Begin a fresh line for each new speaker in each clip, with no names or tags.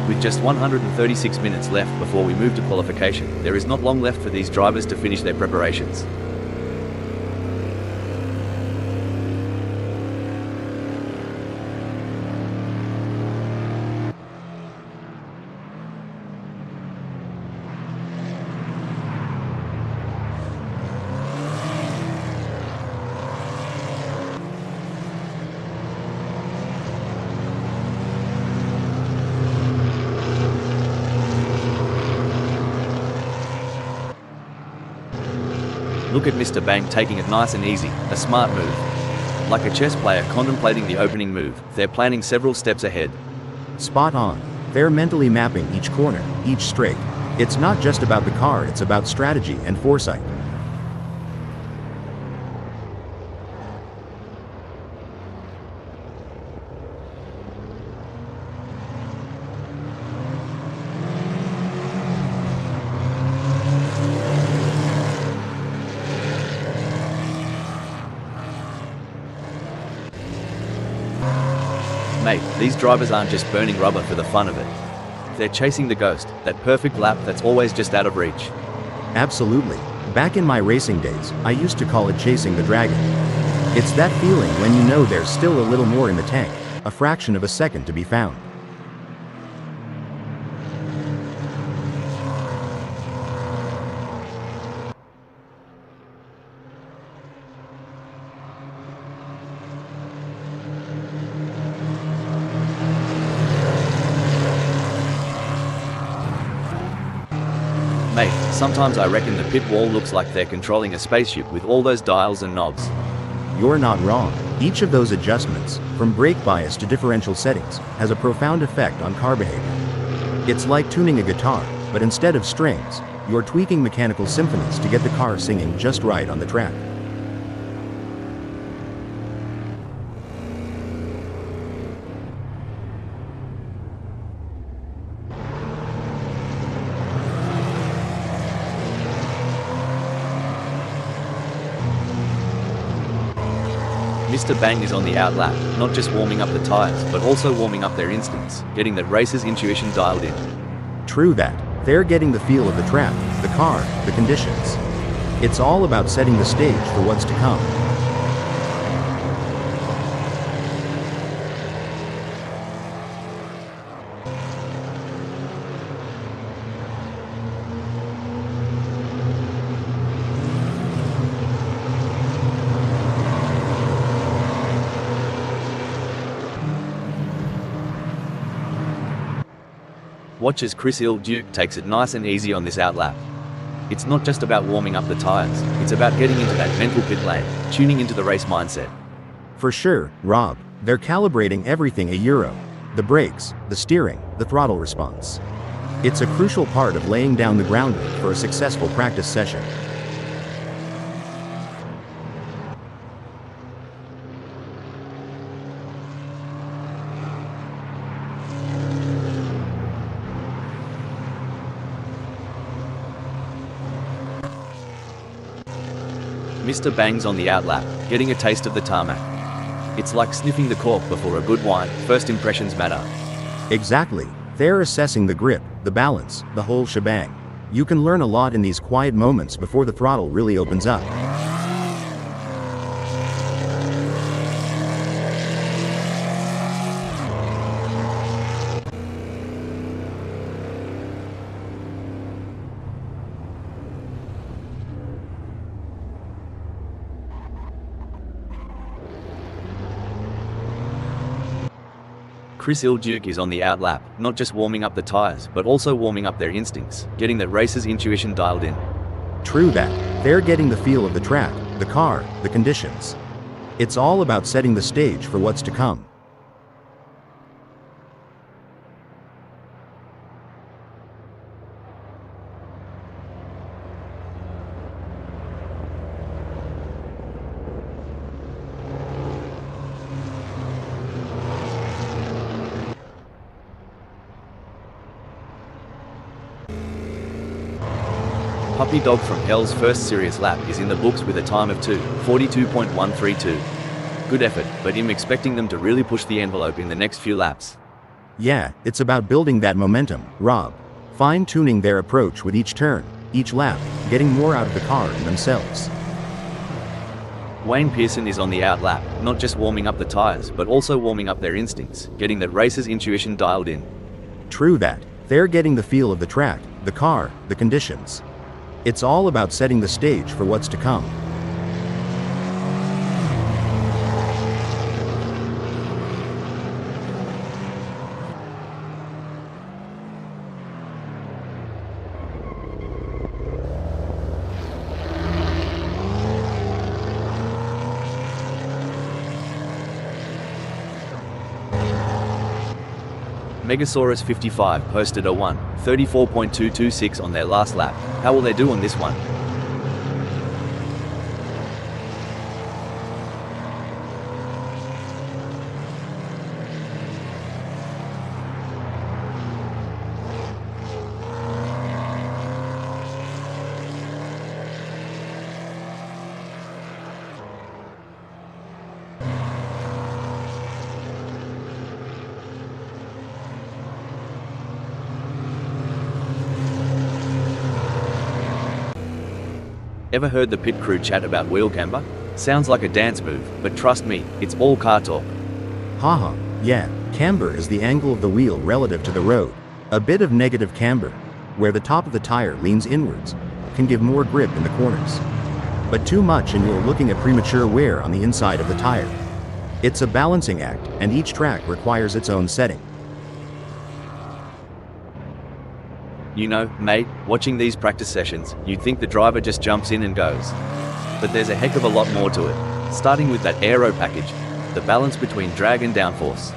With just 136 minutes left before we move to qualification, there is not long left for these drivers to finish their preparations. Look at Mr. Bang taking it nice and easy, a smart move. Like a chess player contemplating the opening move, they're planning several steps ahead.
Spot on. They're mentally mapping each corner, each straight. It's not just about the car, it's about strategy and foresight.
Mate, these drivers aren't just burning rubber for the fun of it. They're chasing the ghost, that perfect lap that's always just out of reach.
Absolutely. Back in my racing days, I used to call it chasing the dragon. It's that feeling when you know there's still a little more in the tank, a fraction of a second to be found.
Mate, sometimes I reckon the pit wall looks like they're controlling a spaceship with all those dials and knobs.
You're not wrong. Each of those adjustments, from brake bias to differential settings, has a profound effect on car behavior. It's like tuning a guitar, but instead of strings, you're tweaking mechanical symphonies to get the car singing just right on the track.
Mr. Bang is on the outlap, not just warming up the tires, but also warming up their instincts, getting that racer's intuition dialed in.
True that. They're getting the feel of the track, the car, the conditions. It's all about setting the stage for what's to come.
Watch as Chris Duke takes it nice and easy on this outlap. It's not just about warming up the tires, it's about getting into that mental pit lane, tuning into the race mindset.
For sure, Rob. They're calibrating everything a euro. The brakes, the steering, the throttle response. It's a crucial part of laying down the groundwork for a successful practice session.
Mr. Bang's on the outlap, getting a taste of the tarmac. It's like sniffing the cork before a good wine, first impressions matter.
Exactly. They're assessing the grip, the balance, the whole shebang. You can learn a lot in these quiet moments before the throttle really opens up.
Chris Duke is on the outlap, not just warming up the tires, but also warming up their instincts, getting that racer's intuition dialed in.
True that. They're getting the feel of the track, the car, the conditions. It's all about setting the stage for what's to come.
Puppy Dog from Hell's first serious lap is in the books with a time of 2:42.132. Good effort, but I'm expecting them to really push the envelope in the next few laps.
Yeah, it's about building that momentum, Rob. Fine-tuning their approach with each turn, each lap, getting more out of the car and themselves.
Wayne Pearson is on the outlap, not just warming up the tires, but also warming up their instincts, getting that racer's intuition dialed in.
True that. They're getting the feel of the track, the car, the conditions. It's all about setting the stage for what's to come.
Megasaurus 55 posted a 1:34.226 on their last lap. How will they do on this one? Ever heard the pit crew chat about wheel camber? Sounds like a dance move, but trust me, it's all car talk.
Haha, yeah, camber is the angle of the wheel relative to the road. A bit of negative camber, where the top of the tire leans inwards, can give more grip in the corners. But too much and you're looking at premature wear on the inside of the tire. It's a balancing act, and each track requires its own setting.
You know, mate, watching these practice sessions, you'd think the driver just jumps in and goes. But there's a heck of a lot more to it, starting with that aero package, the balance between drag and downforce.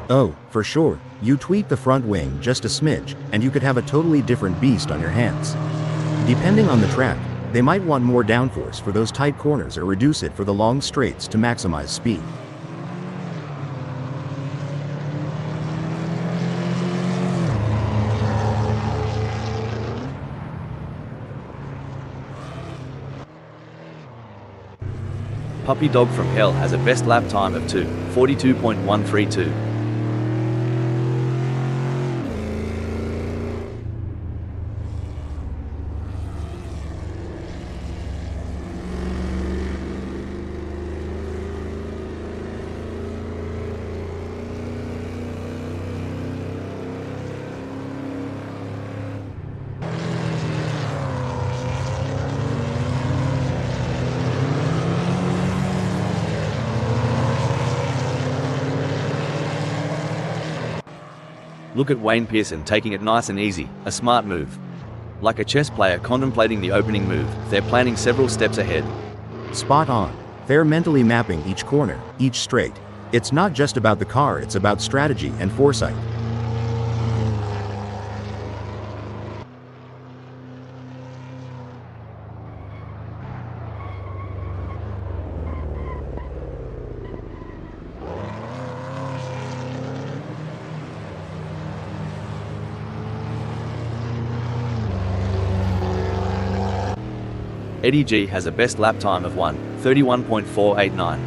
Oh, for sure, you tweak the front wing just a smidge, and you could have a totally different beast on your hands. Depending on the track, they might want more downforce for those tight corners or reduce it for the long straights to maximize speed.
Puppy Dog from Hell has a best lap time of 2:42.132. Look at Wayne Pearson taking it nice and easy, a smart move. Like a chess player contemplating the opening move, they're planning several steps ahead.
Spot on. They're mentally mapping each corner, each straight. It's not just about the car, it's about strategy and foresight.
Eddie G has a best lap time of 1:31.489.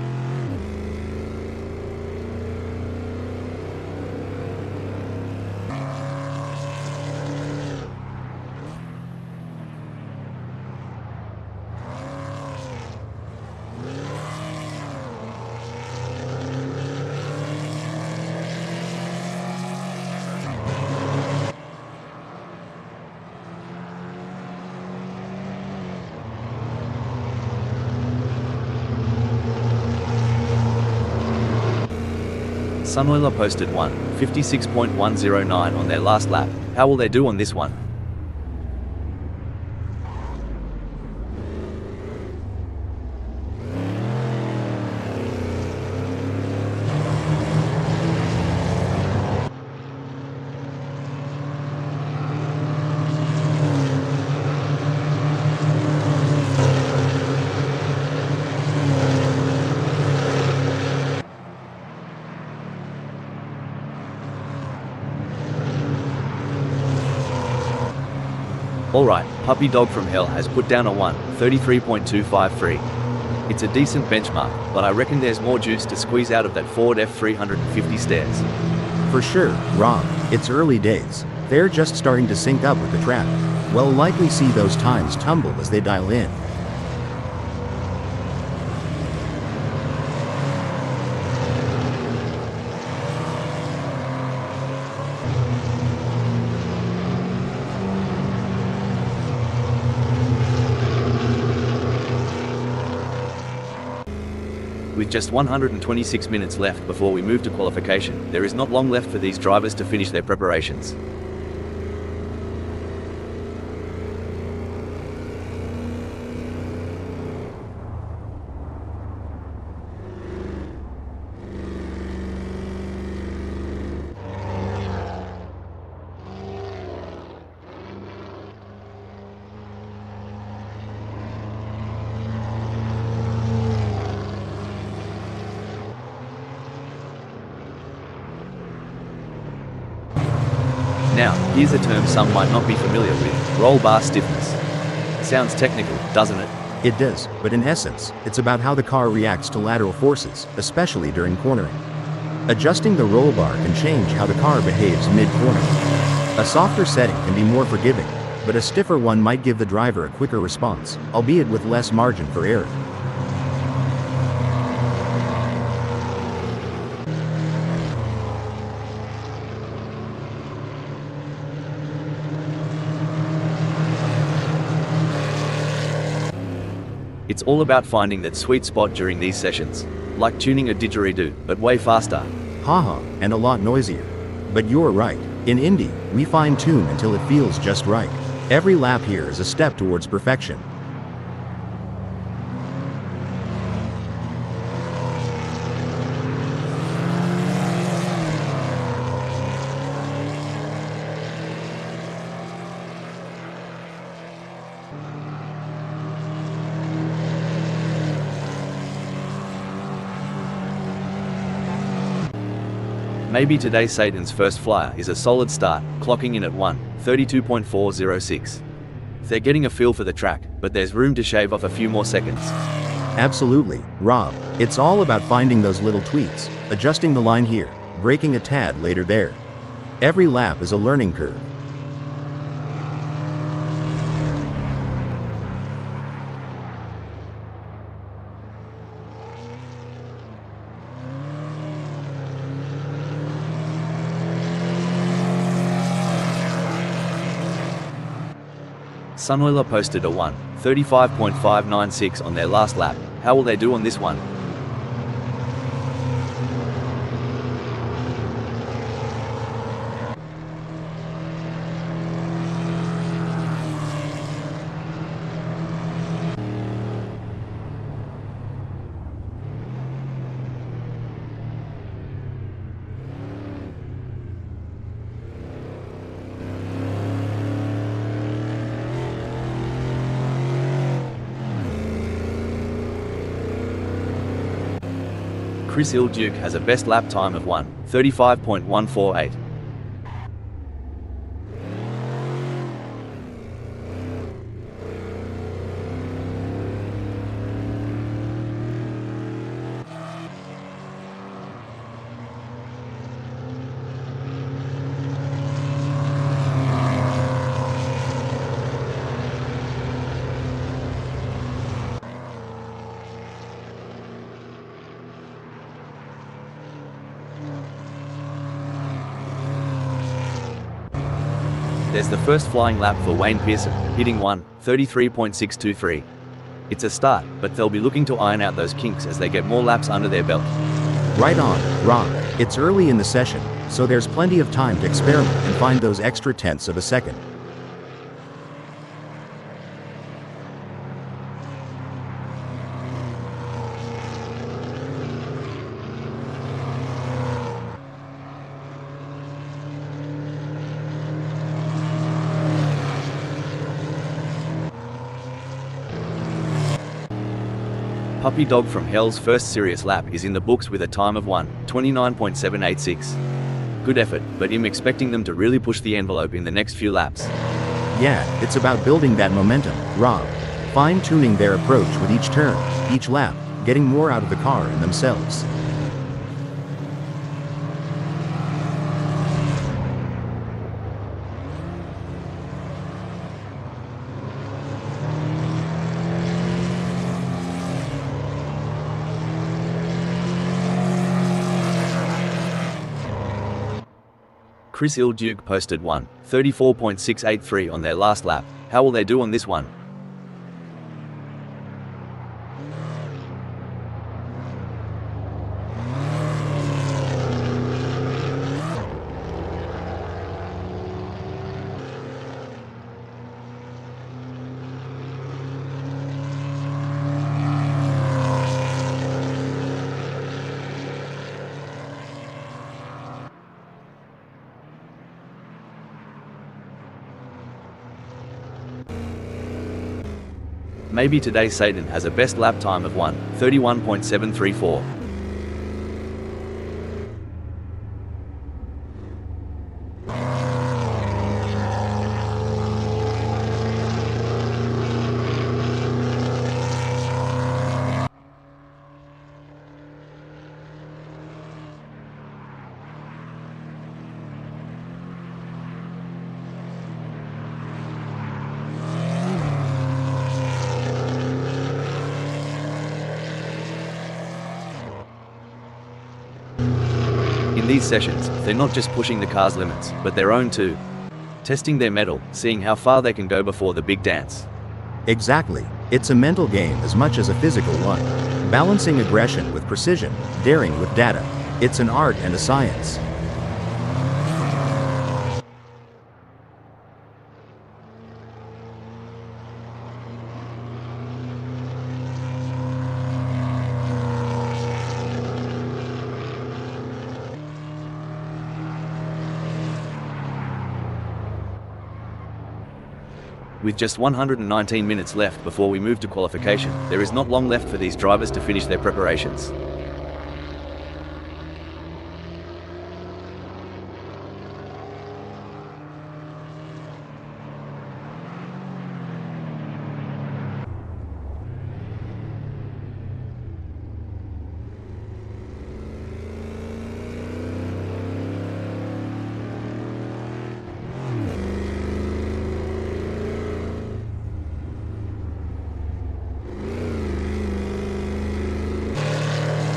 Sunoiler posted 1:56.109 on their last lap. How will they do on this one? Alright, Puppy Dog from Hell has put down a 1:33.253. It's a decent benchmark, but I reckon there's more juice to squeeze out of that Ford F350 Stairs.
For sure, Rob, it's early days. They're just starting to sync up with the track. We'll likely see those times tumble as they dial in.
With just 126 minutes left before we move to qualification, there is not long left for these drivers to finish their preparations. Now, here's a term some might not be familiar with: roll bar stiffness. Sounds technical, doesn't it?
It does, but in essence, it's about how the car reacts to lateral forces, especially during cornering. Adjusting the roll bar can change how the car behaves mid-corner. A softer setting can be more forgiving, but a stiffer one might give the driver a quicker response, albeit with less margin for error.
It's all about finding that sweet spot during these sessions. Like tuning a didgeridoo, but way faster.
Haha, and a lot noisier. But you're right. In Indy, we fine-tune until it feels just right. Every lap here is a step towards perfection.
Maybe today Satan's first flyer is a solid start, clocking in at 1:32.406. They're getting a feel for the track, but there's room to shave off a few more seconds.
Absolutely, Rob. It's all about finding those little tweaks, adjusting the line here, braking a tad later there. Every lap is a learning curve.
Sunoiler posted a 1:35.596 on their last lap. How will they do on this one? Chris Ilduke has a best lap time of 1:35.148. There's the first flying lap for Wayne Pearson, hitting 1:33.623. It's a start, but they'll be looking to iron out those kinks as they get more laps under their belt.
Right on, Rob. It's early in the session, so there's plenty of time to experiment and find those extra tenths of a second.
Puppy Dog from Hell's first serious lap is in the books with a time of 1:29.786. Good effort, but I'm expecting them to really push the envelope in the next few laps.
Yeah, it's about building that momentum, Rob. Fine-tuning their approach with each turn, each lap, getting more out of the car and themselves.
Chris Ilduke posted 1:34.683 on their last lap. How will they do on this one? Maybe today Satan has a best lap time of 1:31.734. In these sessions, they're not just pushing the car's limits, but their own too. Testing their mettle, seeing how far they can go before the big dance.
Exactly. It's a mental game as much as a physical one. Balancing aggression with precision, daring with data. It's an art and a science.
With just 119 minutes left before we move to qualification, there is not long left for these drivers to finish their preparations.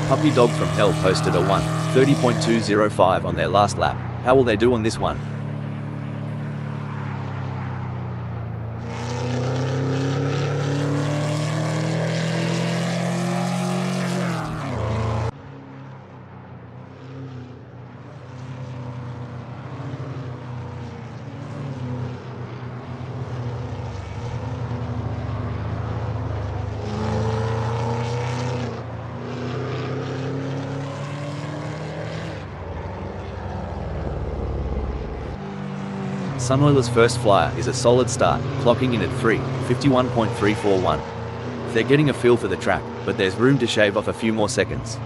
Puppy Dog from Hell posted a 1:30.205 on their last lap. How will they do on this one? Sunoiler's first flyer is a solid start, clocking in at 3:51.341. They're getting a feel for the track, but there's room to shave off a few more seconds.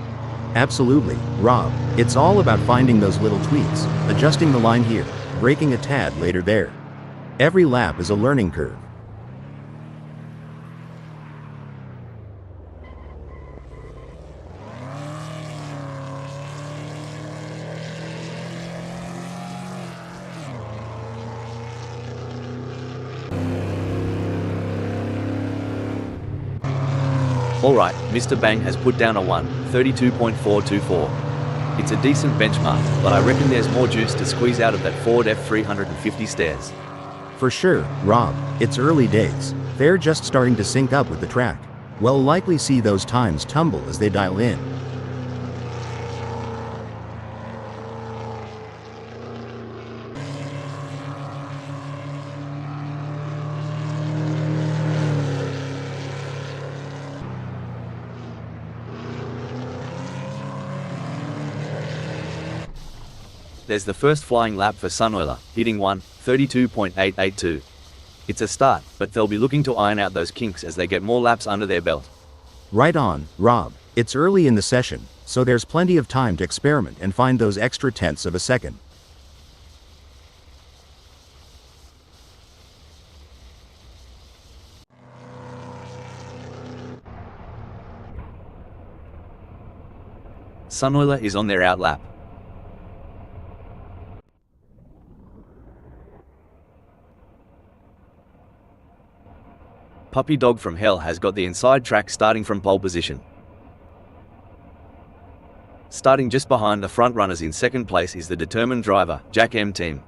Absolutely, Rob. It's all about finding those little tweaks, adjusting the line here, braking a tad later there. Every lap is a learning curve.
Alright, Mr. Bang has put down a 1:32.424. It's a decent benchmark, but I reckon there's more juice to squeeze out of that Ford F350 Stairs.
For sure, Rob. It's early days. They're just starting to sync up with the track. We'll likely see those times tumble as they dial in.
There's the first flying lap for Sunoiler, hitting 1:32.882. It's a start, but they'll be looking to iron out those kinks as they get more laps under their belt.
Right on, Rob. It's early in the session, so there's plenty of time to experiment and find those extra tenths of a second.
Sunoiler is on their out lap. Puppy Dog from Hell has got the inside track starting from pole position. Starting just behind the front runners in second place is the determined driver, Jack M team.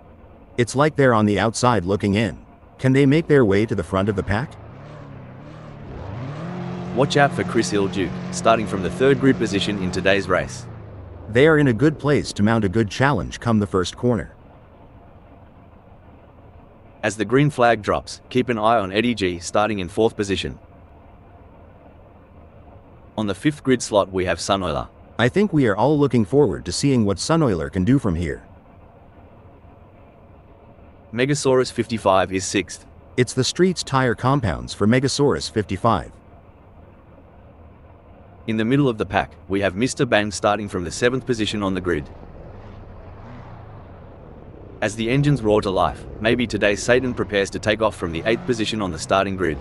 It's like they're on the outside looking in. Can they make their way to the front of the pack?
Watch out for Chris Ilduke, starting from the third grid position in today's race.
They are in a good place to mount a good challenge come the first corner.
As the green flag drops, keep an eye on Eddie G starting in fourth position. On the fifth grid slot we have Sunoiler.
I think we are all looking forward to seeing what Sunoiler can do from here.
Megasaurus 55 is sixth.
It's the street's tire compounds for Megasaurus 55.
In the middle of the pack, we have Mr. Bang starting from the seventh position on the grid. As the engines roar to life, maybe today Satan prepares to take off from the 8th position on the starting grid.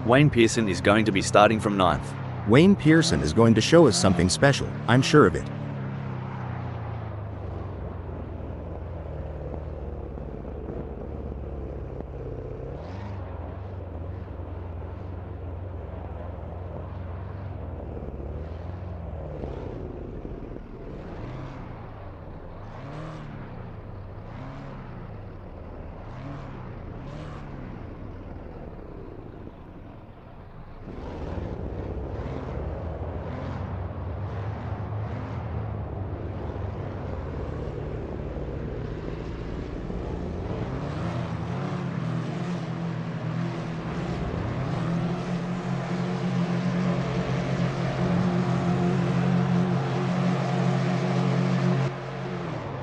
Wayne Pearson is going to be starting from 9th.
Wayne Pearson is going to show us something special, I'm sure of it.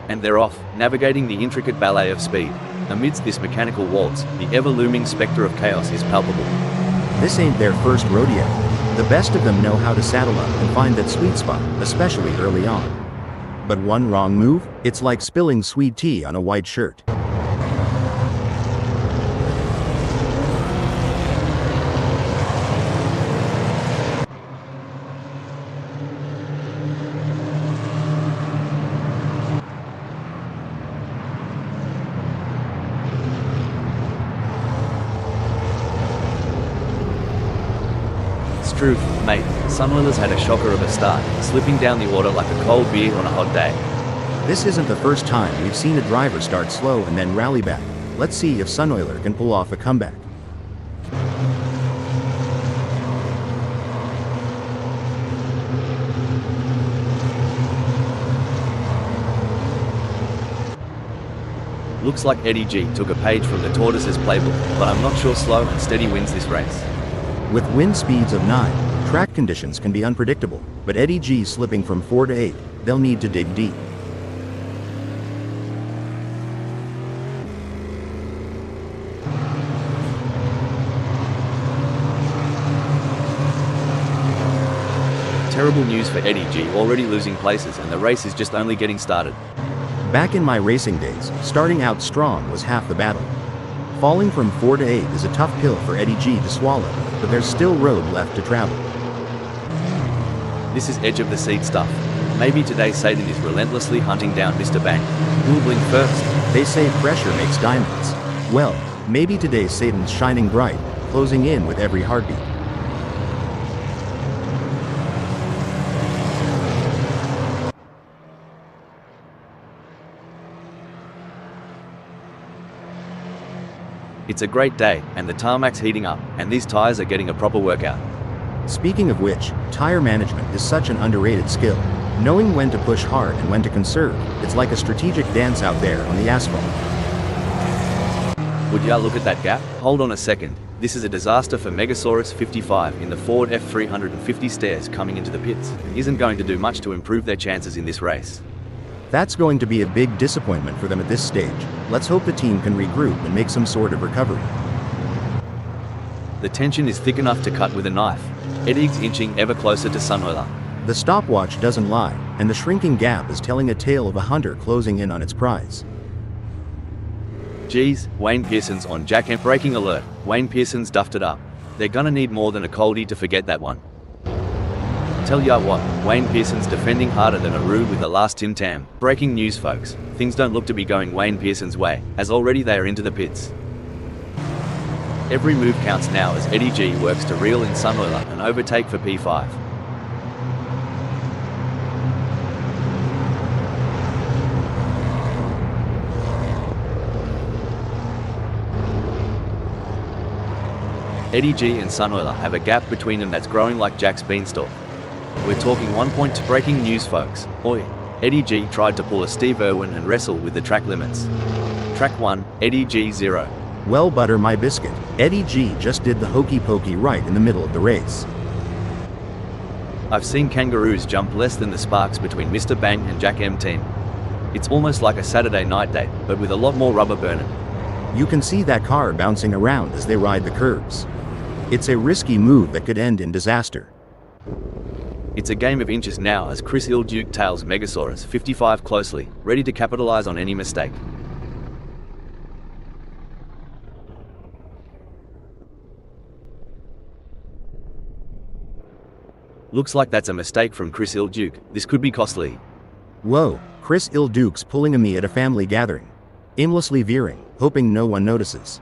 And they're off, navigating the intricate ballet of speed. Amidst this mechanical waltz, the ever-looming spectre of chaos is palpable.
This ain't their first rodeo. The best of them know how to saddle up and find that sweet spot, especially early on. But one wrong move, it's like spilling sweet tea on a white shirt.
Truth, mate, Sunwiller's had a shocker of a start, slipping down the order like a cold beer on a hot day.
This isn't the first time we've seen a driver start slow and then rally back. Let's see if Sunoiler can pull off a comeback.
Looks like Eddie G took a page from the Tortoise's playbook, but I'm not sure slow and steady wins this race.
With wind speeds of 9, track conditions can be unpredictable, but Eddie G slipping from 4 to 8, they'll need to dig deep.
Terrible news for Eddie G, already losing places, and the race is just only getting started.
Back in my racing days, starting out strong was half the battle. Falling from 4 to 8 is a tough pill for Eddie G to swallow, but there's still road left to travel.
This is edge of the seat stuff. Maybe today Satan is relentlessly hunting down Mr. Bang. Who'll blink first?
They say pressure makes diamonds. Well, maybe today Satan's shining bright, closing in with every heartbeat.
It's a great day, and the tarmac's heating up, and these tires are getting a proper workout.
Speaking of which, tire management is such an underrated skill. Knowing when to push hard and when to conserve, it's like a strategic dance out there on the asphalt.
Would ya look at that gap? Hold on a second. This is a disaster for Megasaurus 55 in the Ford F350 Stairs coming into the pits, and isn't going to do much to improve their chances in this race.
That's going to be a big disappointment for them at this stage. Let's hope the team can regroup and make some sort of recovery.
The tension is thick enough to cut with a knife. Eddie's inching ever closer to Sunoiler.
The stopwatch doesn't lie, and the shrinking gap is telling a tale of a hunter closing in on its prize.
Geez, Wayne Pearson's on Jack M. Breaking alert, Wayne Pearson's duffed it up. They're gonna need more than a coldie to forget that one. Tell ya what, Wayne Pearson's defending harder than a roo with the last Tim Tam. Breaking news folks, things don't look to be going Wayne Pearson's way, as already they are into the pits. Every move counts now as Eddie G works to reel in Sunoiler and overtake for P5. Eddie G and Sunoiler have a gap between them that's growing like Jack's beanstalk. We're talking 1 point to breaking news, folks. Oi! Eddie G tried to pull a Steve Irwin and wrestle with the track limits. Track 1, Eddie G 0.
Well, butter my biscuit, Eddie G just did the hokey pokey right in the middle of the race.
I've seen kangaroos jump less than the sparks between Mr. Bang and Jack M team. It's almost like a Saturday night date, but with a lot more rubber burning.
You can see that car bouncing around as they ride the curves. It's a risky move that could end in disaster.
It's a game of inches now as Chris Ilduke tails Megasaurus 55 closely, ready to capitalize on any mistake. Looks like that's a mistake from Chris Ilduke. This could be costly.
Whoa, Chris Ilduke's pulling a me at a family gathering. Aimlessly veering, hoping no one notices.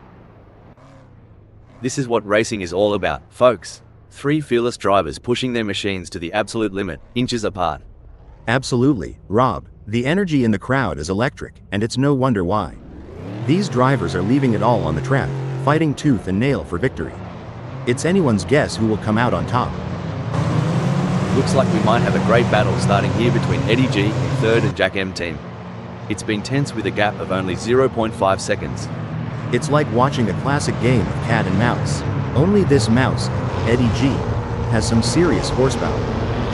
This is what racing is all about, folks. 3 fearless drivers pushing their machines to the absolute limit, inches apart.
Absolutely, Rob. The energy in the crowd is electric, and it's no wonder why. These drivers are leaving it all on the track, fighting tooth and nail for victory. It's anyone's guess who will come out on top.
Looks like we might have a great battle starting here between Eddie G in 3rd and Jack M team. It's been tense with a gap of only 0.5 seconds.
It's like watching a classic game of cat and mouse. Only this mouse, Eddie G, has some serious horsepower.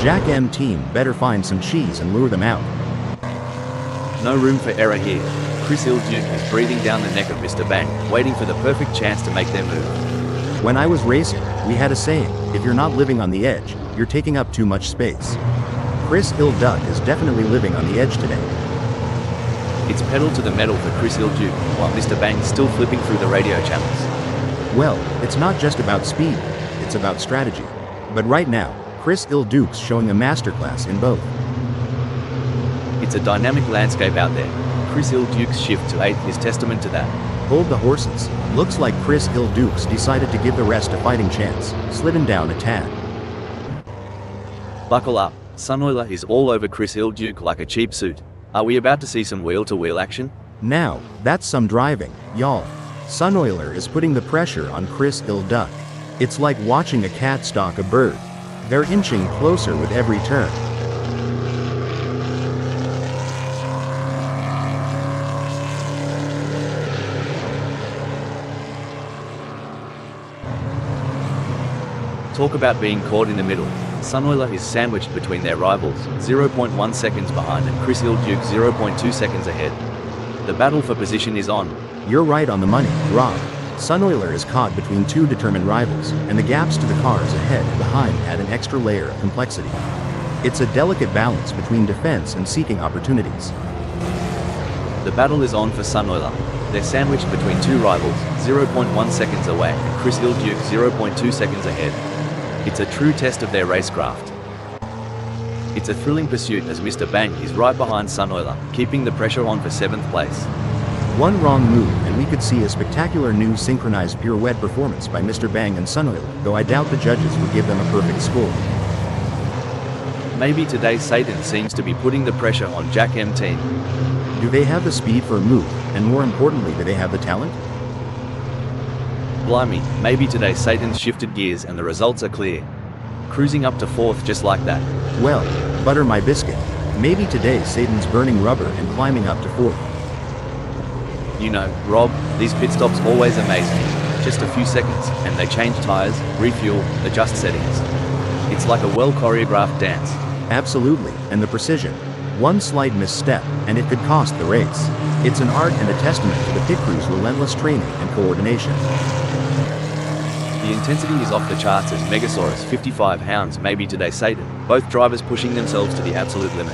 Jack M team better find some cheese and lure them out.
No room for error here. Chris Ilduke is breathing down the neck of Mr. Bang, waiting for the perfect chance to make their move.
When I was racing, we had a saying, if you're not living on the edge, you're taking up too much space. Chris Ilduke is definitely living on the edge today.
It's pedal to the metal for Chris Ilduke, while Mr. Bang's still flipping through the radio channels.
Well, it's not just about speed, it's about strategy. But right now, Chris Ilduke's showing a masterclass in both.
It's a dynamic landscape out there. Chris Ilduke's shift to 8th is testament to that.
Hold the horses. Looks like Chris Ilduke's decided to give the rest a fighting chance, slidden down a tad.
Buckle up. Sunoiler is all over Chris Ilduke like a cheap suit. Are we about to see some wheel-to-wheel action?
Now, that's some driving, y'all. Sunoiler is putting the pressure on Chris Ilduke. It's like watching a cat stalk a bird. They're inching closer with every turn.
Talk about being caught in the middle. Sunoiler is sandwiched between their rivals, 0.1 seconds behind and Chris Ilduke 0.2 seconds ahead. The battle for position is on.
You're right on the money, Rob. Sunoiler is caught between 2 determined rivals, and the gaps to the cars ahead and behind add an extra layer of complexity. It's a delicate balance between defense and seeking opportunities.
The battle is on for Sunoiler. They're sandwiched between 2 rivals, 0.1 seconds away, and Chris Ilduke 0.2 seconds ahead. It's a true test of their racecraft. It's a thrilling pursuit as Mr. Bang is right behind Sunoiler, keeping the pressure on for 7th place.
One wrong move and we could see a spectacular new synchronized pirouette performance by Mr. Bang and Sunoiler, though I doubt the judges would give them a perfect score.
Maybe today Satan seems to be putting the pressure on Jack M team.
Do they have the speed for a move, and more importantly, do they have the talent?
Blimey, maybe today Satan's shifted gears and the results are clear. Cruising up to 4th just like that.
Well, butter my biscuit. Maybe today Satan's burning rubber and climbing up to 4th.
You know, Rob, these pit stops always amaze me. Just a few seconds, and they change tires, refuel, adjust settings. It's like a well-choreographed dance.
Absolutely, and the precision. One slight misstep, and it could cost the race. It's an art and a testament to the pit crew's relentless training and coordination.
The intensity is off the charts as Megasaurus 55 hounds maybe today Satan, both drivers pushing themselves to the absolute limit.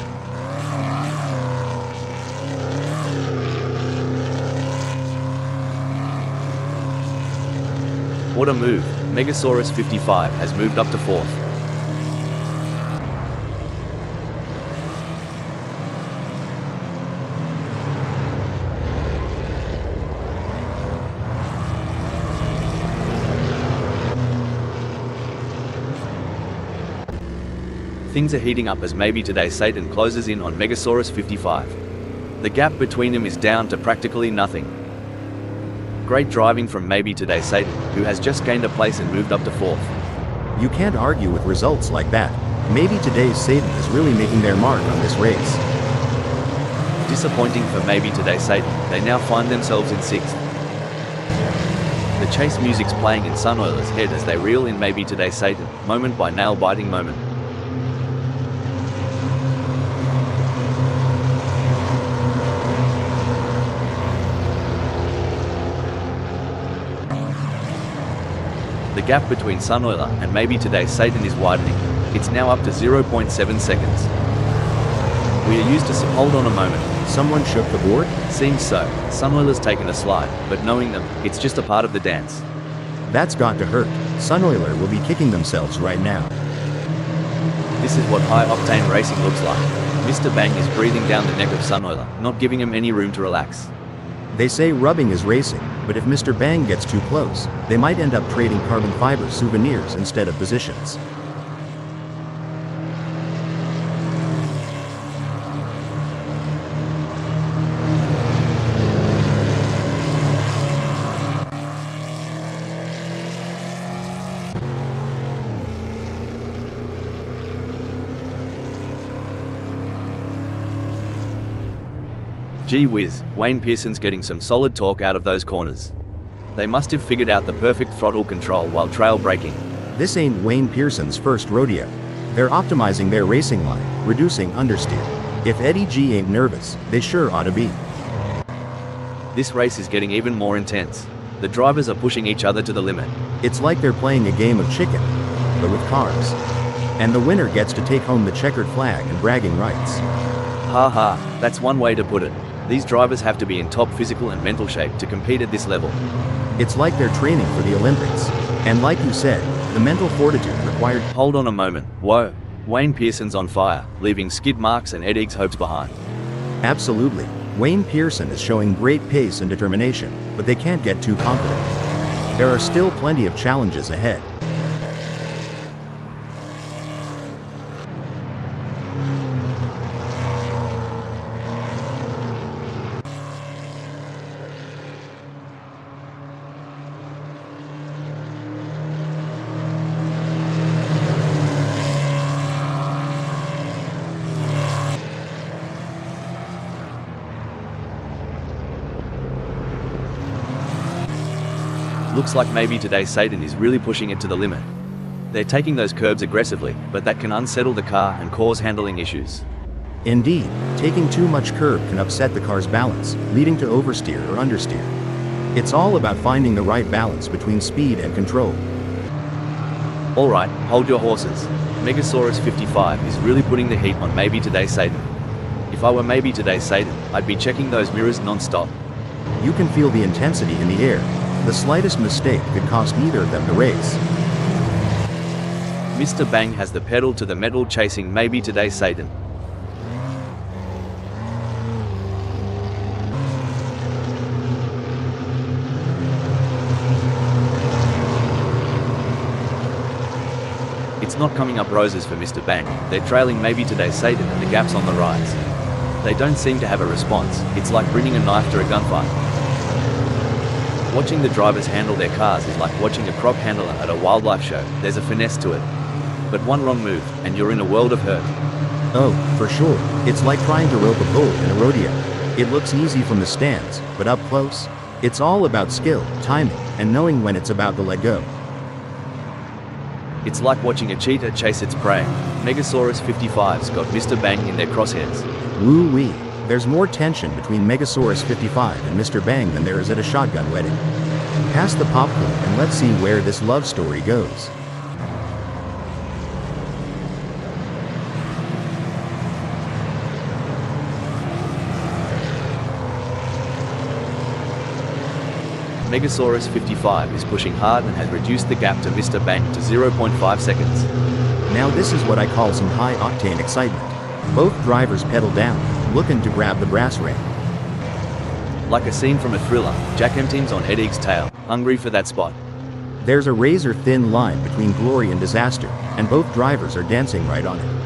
What a move. Megasaurus 55 has moved up to 4th. Things are heating up as maybe today Satan closes in on Megasaurus 55. The gap between them is down to practically nothing. Great driving from Maybe Today Satan, who has just gained a place and moved up to 4th.
You can't argue with results like that. Maybe today's Satan is really making their mark on this race.
Disappointing for Maybe Today Satan, they now find themselves in 6th. The chase music's playing in Sunoiler's head as they reel in Maybe Today Satan, moment by nail-biting moment. The gap between Sunoiler and Maybe Today Satan is widening. It's now up to 0.7 seconds. We are used to hold on a moment.
Someone shook the board?
Seems so. Sunoiler's taken a slide, but knowing them, it's just a part of the dance.
That's got to hurt. Sunoiler will be kicking themselves right now.
This is what high-octane racing looks like. Mr. Bang is breathing down the neck of Sunoiler, not giving him any room to relax.
They say rubbing is racing, but if Mr. Bang gets too close, they might end up trading carbon fiber souvenirs instead of positions.
Gee whiz, Wayne Pearson's getting some solid torque out of those corners. They must have figured out the perfect throttle control while trail braking.
This ain't Wayne Pearson's first rodeo. They're optimizing their racing line, reducing understeer. If Eddie G ain't nervous, they sure ought to be.
This race is getting even more intense. The drivers are pushing each other to the limit.
It's like they're playing a game of chicken, but with cars. And the winner gets to take home the checkered flag and bragging rights.
Ha ha, that's one way to put it. These drivers have to be in top physical and mental shape to compete at this level.
It's like they're training for the Olympics. And like you said, the mental fortitude required.
Hold on a moment, whoa. Wayne Pearson's on fire, leaving skid marks and Eddie's hopes behind.
Absolutely. Wayne Pearson is showing great pace and determination, but they can't get too confident. There are still plenty of challenges ahead.
Looks like Maybe Today Satan is really pushing it to the limit. They're taking those curbs aggressively, but that can unsettle the car and cause handling issues.
Indeed, taking too much curb can upset the car's balance, leading to oversteer or understeer. It's all about finding the right balance between speed and control.
Alright, hold your horses. Megasaurus 55 is really putting the heat on Maybe Today Satan. If I were Maybe Today Satan, I'd be checking those mirrors non-stop.
You can feel the intensity in the air. The slightest mistake could cost either of them the race.
Mr. Bang has the pedal to the metal chasing Maybe Today Satan. It's not coming up roses for Mr. Bang. They're trailing Maybe Today Satan and the gap's on the rise. They don't seem to have a response. It's like bringing a knife to a gunfight. Watching the drivers handle their cars is like watching a crop handler at a wildlife show. There's a finesse to it. But one wrong move, and you're in a world of hurt.
Oh, for sure. It's like trying to rope a bull in a rodeo. It looks easy from the stands, but up close, it's all about skill, timing, and knowing when it's about to let go.
It's like watching a cheetah chase its prey. Megasaurus 55's got Mr. Bang in their crosshairs.
Woo-wee. There's more tension between Megasaurus 55 and Mr. Bang than there is at a shotgun wedding. Pass the popcorn and let's see where this love story goes.
Megasaurus 55 is pushing hard and has reduced the gap to Mr. Bang to 0.5 seconds.
Now this is what I call some high-octane excitement. Both drivers pedal down, looking to grab the brass ring.
Like a scene from a thriller, Jack Empteen's on Eddie's tail, hungry for that spot.
There's a razor-thin line between glory and disaster, and both drivers are dancing right on it.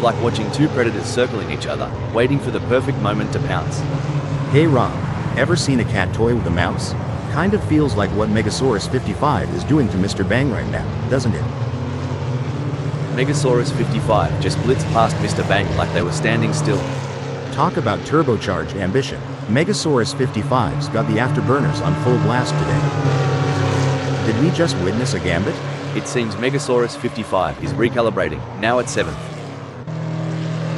It's like watching two predators circling each other, waiting for the perfect moment to pounce.
Hey Rob, ever seen a cat toy with a mouse? Kind of feels like what Megasaurus 55 is doing to Mr. Bang right now, doesn't it?
Megasaurus 55 just blitzed past Mr. Bang like they were standing still.
Talk about turbocharged ambition. Megasaurus 55's got the afterburners on full blast today. Did we just witness a gambit?
It seems Megasaurus 55 is recalibrating, now at 7th.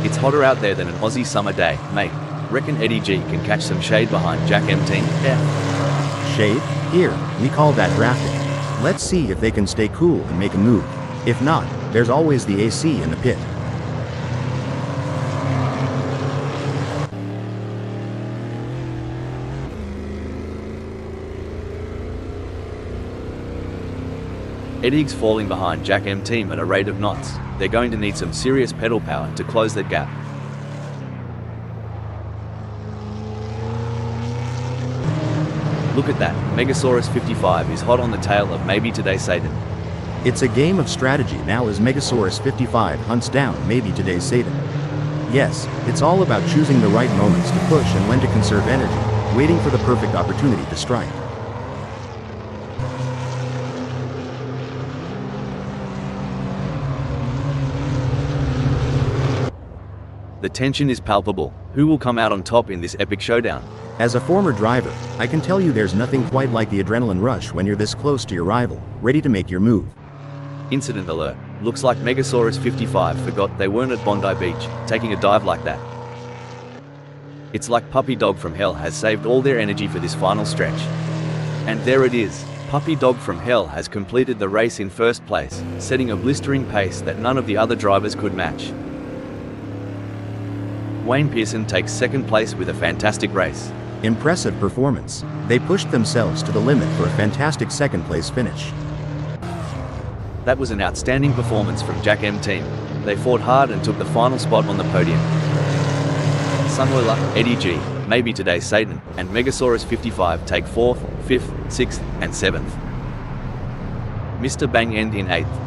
It's hotter out there than an Aussie summer day, mate. Reckon Eddie G can catch some shade behind Jack M team? Yeah.
Shade? Here, we call that drafting. Let's see if they can stay cool and make a move. If not, there's always the AC in the pit.
Eddie's falling behind Jack M team at a rate of knots. They're going to need some serious pedal power to close that gap. Look at that, Megasaurus 55 is hot on the tail of maybe today's Satan.
It's a game of strategy now as Megasaurus 55 hunts down maybe today's Satan. Yes, it's all about choosing the right moments to push and when to conserve energy, waiting for the perfect opportunity to strike.
The tension is palpable. Who will come out on top in this epic showdown?
As a former driver, I can tell you there's nothing quite like the adrenaline rush when you're this close to your rival, ready to make your move.
Incident alert. Looks like Megasaurus 55 forgot they weren't at Bondi Beach, taking a dive like that. It's like Puppy Dog from Hell has saved all their energy for this final stretch. And there it is. Puppy Dog from Hell has completed the race in first place, setting a blistering pace that none of the other drivers could match. Wayne Pearson takes second place with a fantastic race.
Impressive performance. They pushed themselves to the limit for a fantastic second place finish.
That was an outstanding performance from Jack M team. They fought hard and took the final spot on the podium. Sunwiller, Eddie G, maybe today's Satan, and Megasaurus 55 take 4th, 5th, 6th, and 7th. Mr. Bang end in 8th.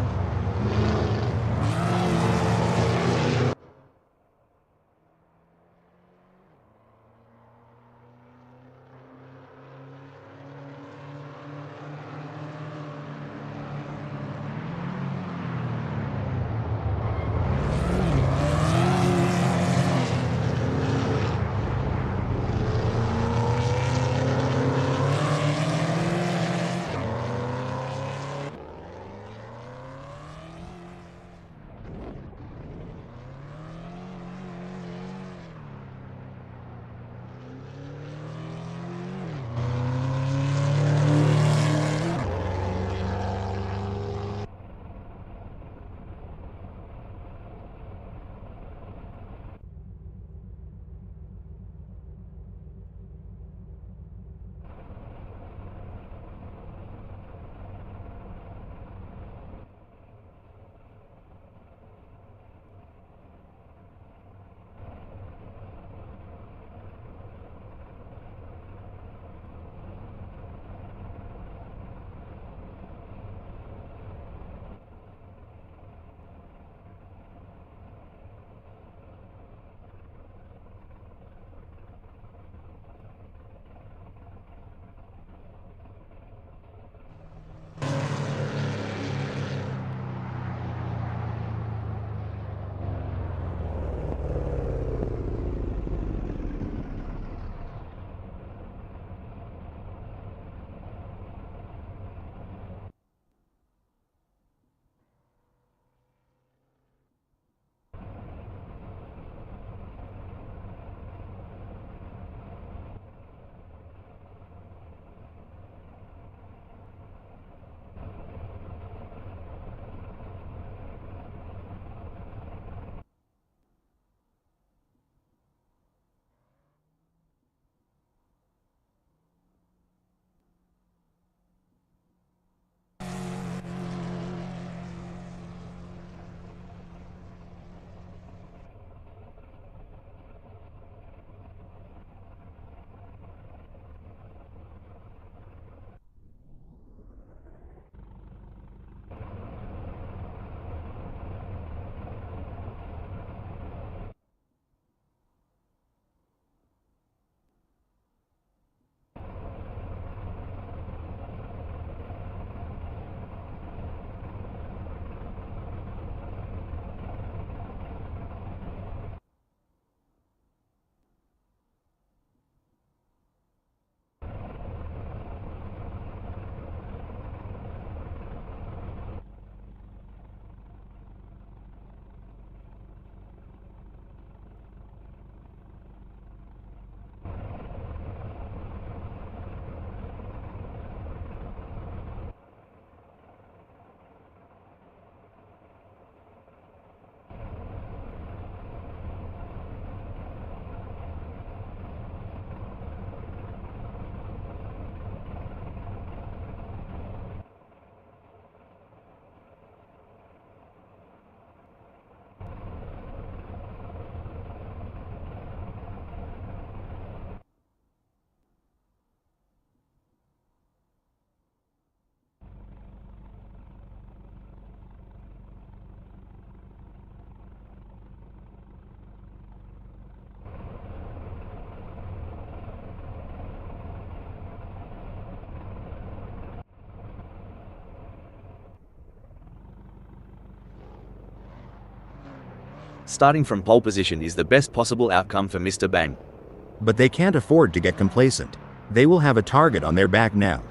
Starting from pole position is the best possible outcome for Mr. Bang.
But they can't afford to get complacent. They will have a target on their back now.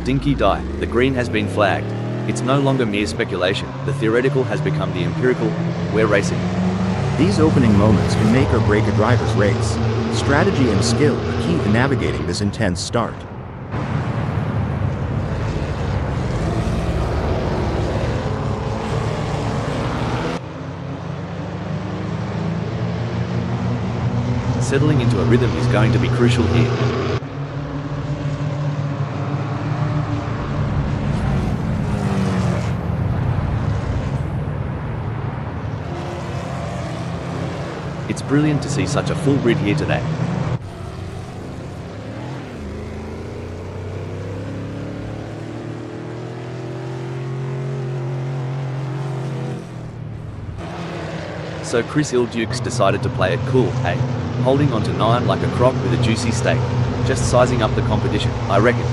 Dinky die, the green has been flagged. It's no longer mere speculation, the theoretical has become the empirical. We're racing.
These opening moments can make or break a driver's race. Strategy and skill are key to navigating this intense start.
Settling into a rhythm is going to be crucial here. It's brilliant to see such a full grid here today. So Chris Ildukes decided to play it cool, eh? Holding onto 9 like a croc with a juicy steak. Just sizing up the competition, I reckon.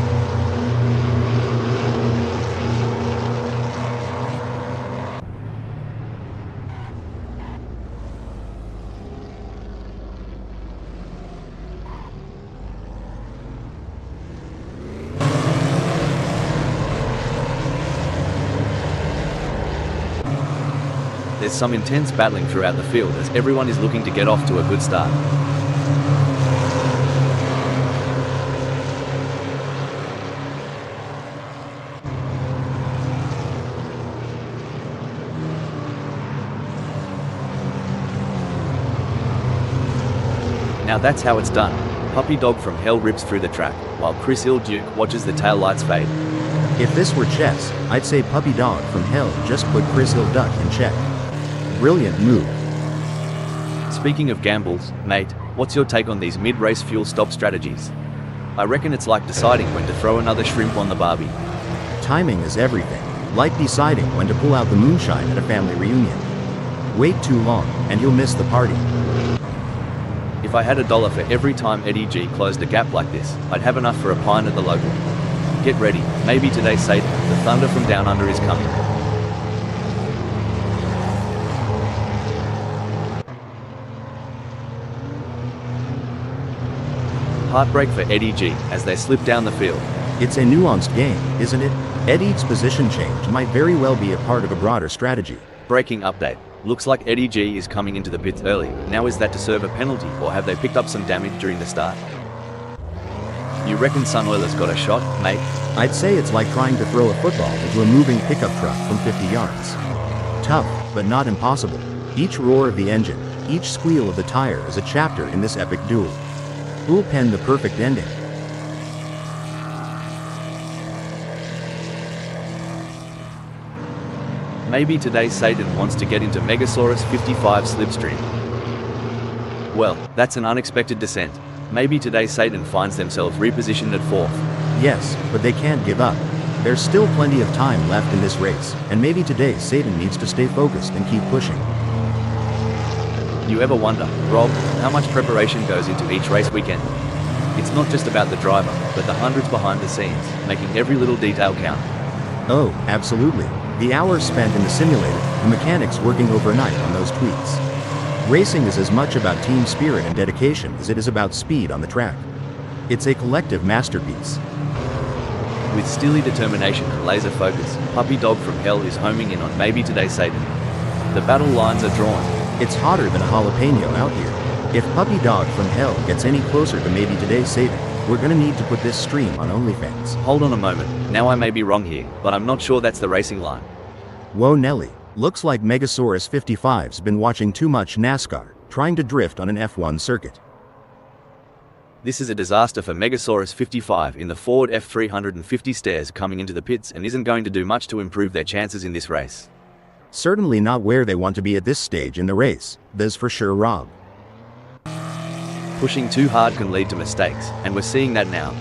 There's some intense battling throughout the field as everyone is looking to get off to a good start. Now that's how it's done. Puppy Dog from Hell rips through the track, while Chris Ilduke watches the taillights fade.
If this were chess, I'd say Puppy Dog from Hell just put Chris Ilduke in check. Brilliant move.
Speaking of gambles, mate, what's your take on these mid-race fuel stop strategies? I reckon it's like deciding when to throw another shrimp on the barbie.
Timing is everything, like deciding when to pull out the moonshine at a family reunion. Wait too long, and you'll miss the party.
If I had $1 for every time Eddie G closed a gap like this, I'd have enough for a pint at the local. Get ready, maybe today's Satan, the thunder from down under is coming. Heartbreak for Eddie G as they slip down the field.
It's a nuanced game, isn't it? Eddie's position change might very well be a part of a broader strategy.
Breaking update. Looks like Eddie G is coming into the pits early. Now is that to serve a penalty or have they picked up some damage during the start? You reckon Sunoiler's got a shot, mate?
I'd say it's like trying to throw a football into a moving pickup truck from 50 yards. Tough, but not impossible. Each roar of the engine, each squeal of the tire is a chapter in this epic duel. Who'll pen the perfect ending?
Maybe today Satan wants to get into Megasaurus 55 slipstream. Well, that's an unexpected descent. Maybe today Satan finds themselves repositioned at 4th.
Yes, but they can't give up. There's still plenty of time left in this race, and maybe today Satan needs to stay focused and keep pushing.
You ever wonder, Rob, how much preparation goes into each race weekend? It's not just about the driver, but the hundreds behind the scenes, making every little detail count.
Oh, absolutely. The hours spent in the simulator, the mechanics working overnight on those tweaks. Racing is as much about team spirit and dedication as it is about speed on the track. It's a collective masterpiece.
With steely determination and laser focus, Puppy Dog from Hell is homing in on maybe today Satan. The battle lines are drawn.
It's hotter than a jalapeno out here. If Puppy Dog from Hell gets any closer to maybe today's Satan, we're gonna need to put this stream on OnlyFans.
Hold on a moment, now I may be wrong here, but I'm not sure that's the racing line.
Whoa Nelly, looks like Megasaurus 55's been watching too much NASCAR, trying to drift on an F1 circuit.
This is a disaster for Megasaurus 55 in the Ford F350 Stairs coming into the pits and isn't going to do much to improve their chances in this race.
Certainly not where they want to be at this stage in the race, that's for sure Rob.
Pushing too hard can lead to mistakes, and we're seeing that now.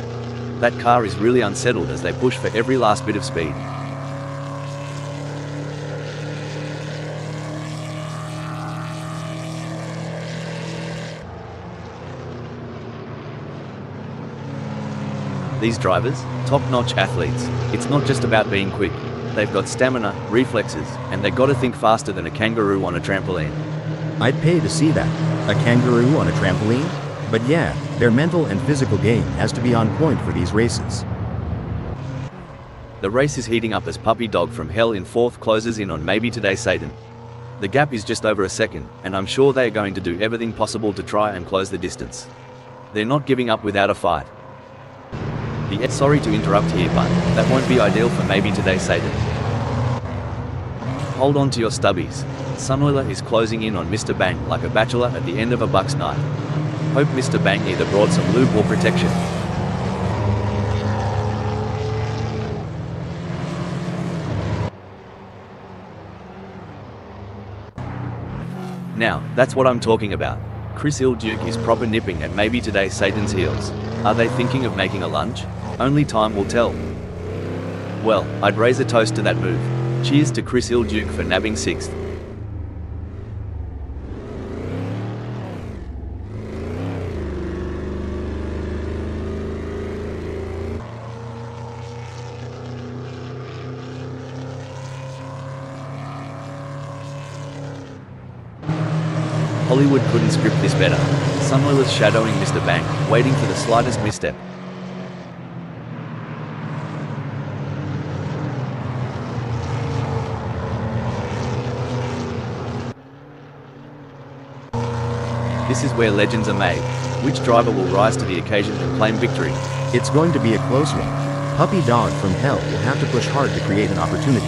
That car is really unsettled as they push for every last bit of speed. These drivers, top-notch athletes, it's not just about being quick. They've got stamina, reflexes, and they've got to think faster than a kangaroo on a trampoline.
I'd pay to see that. A kangaroo on a trampoline? But yeah, their mental and physical game has to be on point for these races.
The race is heating up as Puppy Dog from Hell in 4th closes in on maybe today Satan. The gap is just over a second, and I'm sure they are going to do everything possible to try and close the distance. They're not giving up without a fight. Sorry to interrupt here, but that won't be ideal for maybe today Satan. Hold on to your stubbies. Sunoiler is closing in on Mr. Bang like a bachelor at the end of a Bucks night. Hope Mr. Bang either brought some lube or protection. Now, that's what I'm talking about. Chris Ilduke is proper nipping at maybe today Satan's heels. Are they thinking of making a lunge? Only time will tell. Well, I'd raise a toast to that move. Cheers to Chris Ilduke for nabbing 6th. Hollywood couldn't script this better. Sunoiler's shadowing Mr. Bang, waiting for the slightest misstep. This is where legends are made. Which driver will rise to the occasion and claim victory?
It's going to be a close one. Puppy Dog from Hell will have to push hard to create an opportunity.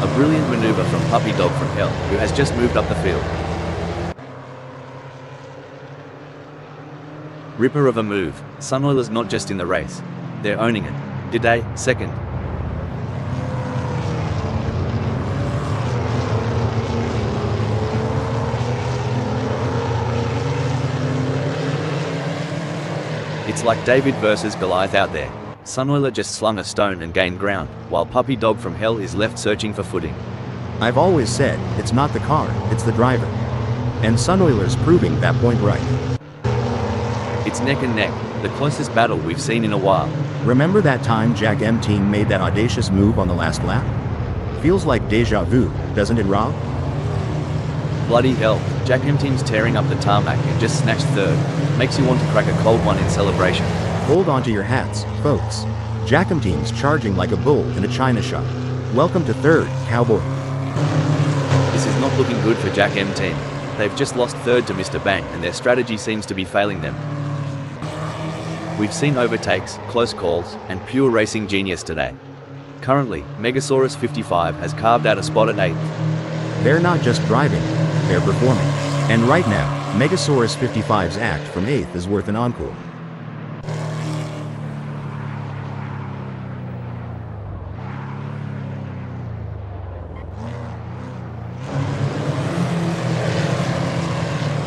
A brilliant maneuver from Puppy Dog from Hell, who has just moved up the field. Ripper of a move. Sunoiler's not just in the race. They're owning it. Today, 2nd. It's like David versus Goliath out there. Sunoiler just slung a stone and gained ground, while Puppy Dog from Hell is left searching for footing.
I've always said, it's not the car, it's the driver. And Sunoiler's proving that point right.
It's neck and neck, the closest battle we've seen in a while.
Remember that time Jack M Team made that audacious move on the last lap? Feels like deja vu, doesn't it, Rob?
Bloody hell, Jack M Team's tearing up the tarmac and just snatched 3rd. Makes you want to crack a cold one in celebration.
Hold on to your hats, folks. Jack M Team's charging like a bull in a china shop. Welcome to 3rd, cowboy.
This is not looking good for Jack M Team. They've just lost 3rd to Mr. Bang and their strategy seems to be failing them. We've seen overtakes, close calls, and pure racing genius today. Currently, Megasaurus 55 has carved out a spot at 8th.
They're not just driving, they're performing. And right now, Megasaurus 55's act from 8th is worth an encore.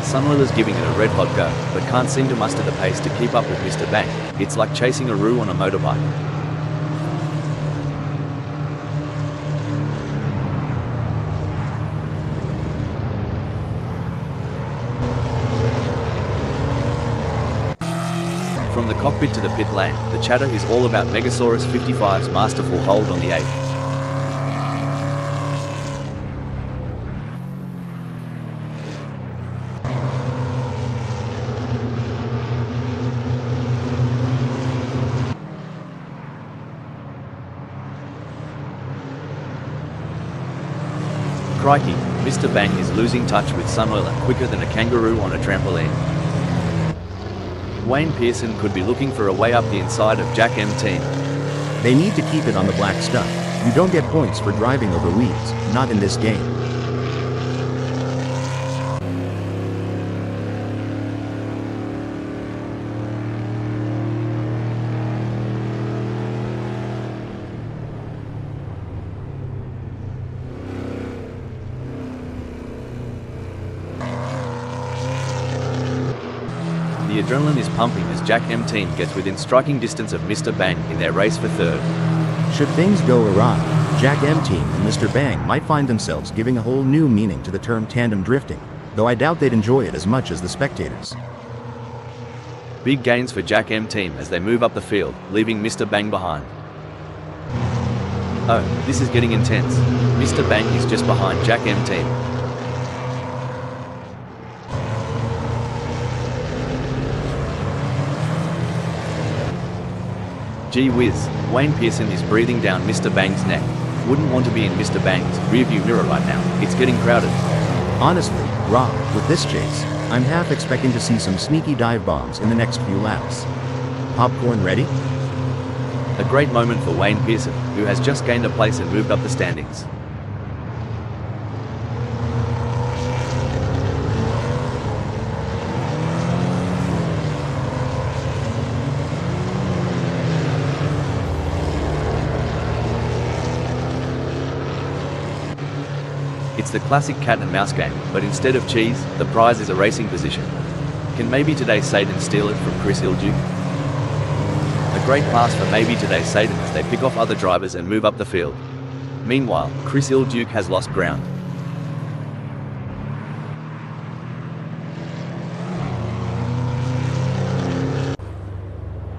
Sunwheeler's giving it a red hot go, but can't seem to muster the pace to keep up with Mr. Bang. It's like chasing a roo on a motorbike. From the cockpit to the pit lane, the chatter is all about Megasaurus 55's masterful hold on the 8. Crikey, Mr. Bang is losing touch with Sunwheeler quicker than a kangaroo on a trampoline. Wayne Pearson could be looking for a way up the inside of Jack M team.
They need to keep it on the black stuff. You don't get points for driving over weeds, not in this game.
The adrenaline is pumping as Jack M team gets within striking distance of Mr. Bang in their race for third.
Should things go awry, Jack M team and Mr. Bang might find themselves giving a whole new meaning to the term tandem drifting, though I doubt they'd enjoy it as much as the spectators.
Big gains for Jack M team as they move up the field, leaving Mr. Bang behind. Oh, this is getting intense. Mr. Bang is just behind Jack M team. Gee whiz, Wayne Pearson is breathing down Mr. Bang's neck. Wouldn't want to be in Mr. Bang's rearview mirror right now. It's getting crowded.
Honestly, Rob, with this chase, I'm half expecting to see some sneaky dive bombs in the next few laps. Popcorn ready?
A great moment for Wayne Pearson, who has just gained a place and moved up the standings. It's the classic cat and mouse game, but instead of cheese, the prize is a racing position. Can maybe today Satan steal it from Chris Ilduke? A great pass for maybe today Satan as they pick off other drivers and move up the field. Meanwhile, Chris Ilduke has lost ground.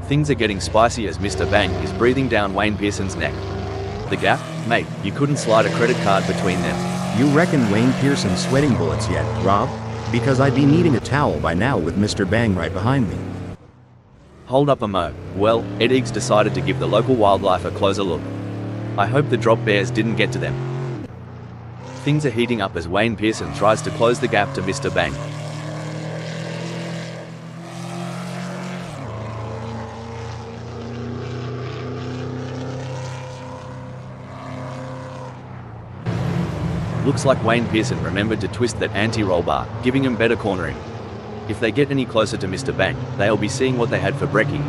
Things are getting spicy as Mr. Bang is breathing down Wayne Pearson's neck. The gap? Mate, you couldn't slide a credit card between them.
You reckon Wayne Pearson's sweating bullets yet, Rob? Because I'd be needing a towel by now with Mr. Bang right behind me.
Hold up a mo. Well, Ed Eags decided to give the local wildlife a closer look. I hope the drop bears didn't get to them. Things are heating up as Wayne Pearson tries to close the gap to Mr. Bang. Looks like Wayne Pearson remembered to twist that anti-roll bar, giving him better cornering. If they get any closer to Mr. Bang, they'll be seeing what they had for brekkie.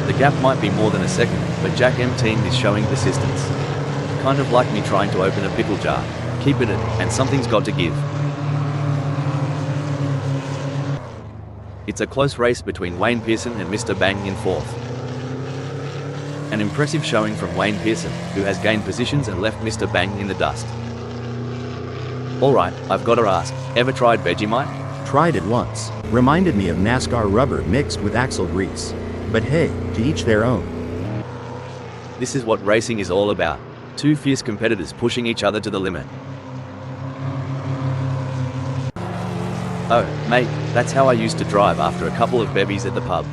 The gap might be more than a second, but Jack M team is showing persistence. Kind of like me trying to open a pickle jar. Keep it in, and something's got to give. It's a close race between Wayne Pearson and Mr. Bang in fourth. An impressive showing from Wayne Pearson, who has gained positions and left Mr. Bang in the dust. Alright, I've got to ask, ever tried Vegemite?
Tried it once. Reminded me of NASCAR rubber mixed with axle grease. But hey, to each their own.
This is what racing is all about. Two fierce competitors pushing each other to the limit. Oh, mate, that's how I used to drive after a couple of bevies at the pub.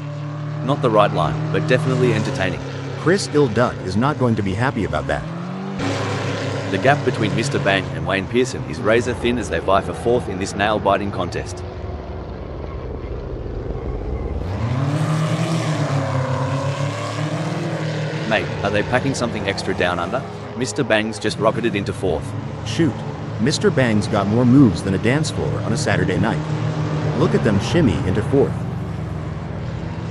Not the right line, but definitely entertaining.
Chris Ilduke is not going to be happy about that.
The gap between Mr. Bang and Wayne Pearson is razor thin as they vie for fourth in this nail-biting contest. Hey, are they packing something extra down under? Mr. Bangs just rocketed into 4th.
Shoot, Mr. Bang's got more moves than a dance floor on a Saturday night. Look at them shimmy into 4th.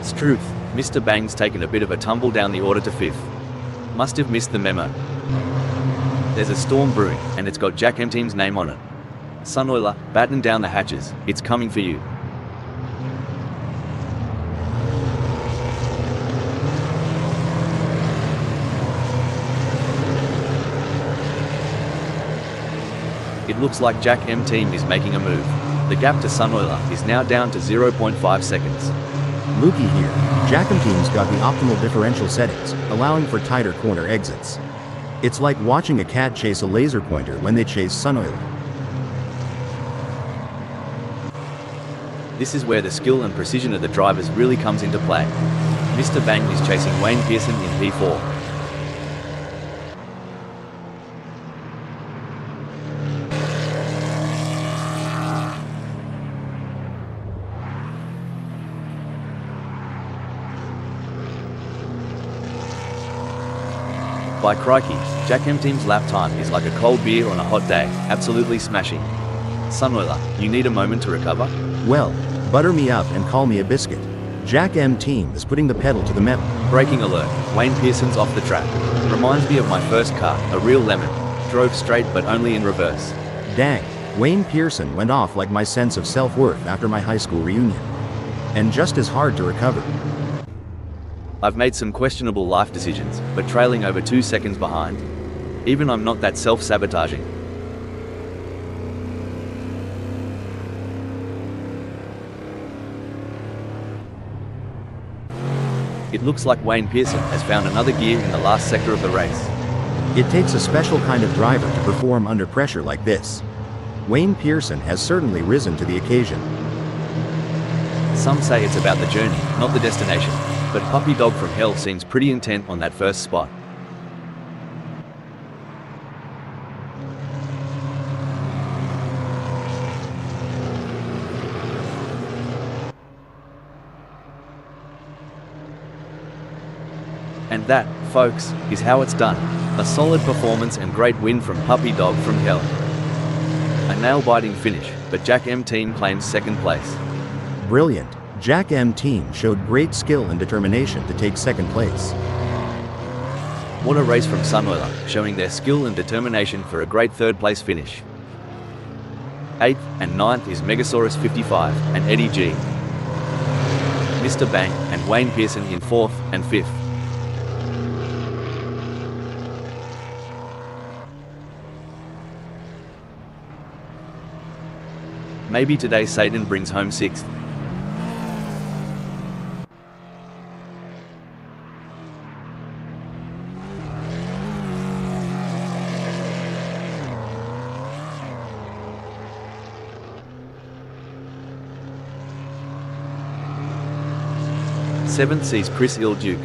Struth, Mr. Bang's taken a bit of a tumble down the order to 5th. Must have missed the memo. There's a storm brewing, and it's got Jack M Team's name on it. Sunoiler, batten down the hatches, it's coming for you. It looks like Jack M Team is making a move. The gap to Sunoiler is now down to 0.5 seconds.
Lukey here, Jack M Team's got the optimal differential settings, allowing for tighter corner exits. It's like watching a cat chase a laser pointer when they chase Sunoiler.
This is where the skill and precision of the drivers really comes into play. Mr. Bang is chasing Wayne Pearson in P4. By crikey, Jack M Team's lap time is like a cold beer on a hot day, absolutely smashing. Sunoiler, you need a moment to recover?
Well, butter me up and call me a biscuit. Jack M Team is putting the pedal to the metal.
Braking alert, Wayne Pearson's off the track. Reminds me of my first car, a real lemon. Drove straight but only in reverse.
Dang, Wayne Pearson went off like my sense of self-worth after my high school reunion. And just as hard to recover.
I've made some questionable life decisions, but trailing over 2 seconds behind. Even I'm not that self-sabotaging. It looks like Wayne Pearson has found another gear in the last sector of the race.
It takes a special kind of driver to perform under pressure like this. Wayne Pearson has certainly risen to the occasion.
Some say it's about the journey, not the destination, but Puppy Dog from Hell seems pretty intent on that first spot. And that, folks, is how it's done. A solid performance and great win from Puppy Dog from Hell. A nail-biting finish, but Jack M Team claims 2nd place.
Brilliant. Jack M Team showed great skill and determination to take 2nd place.
What a race from Sunoiler, showing their skill and determination for a great 3rd place finish. 8th and 9th is Megasaurus 55 and Eddie G. Mr. Bang and Wayne Pearson in 4th and 5th. Maybe today Satan brings home 6th. Seventh sees Chris Ilduke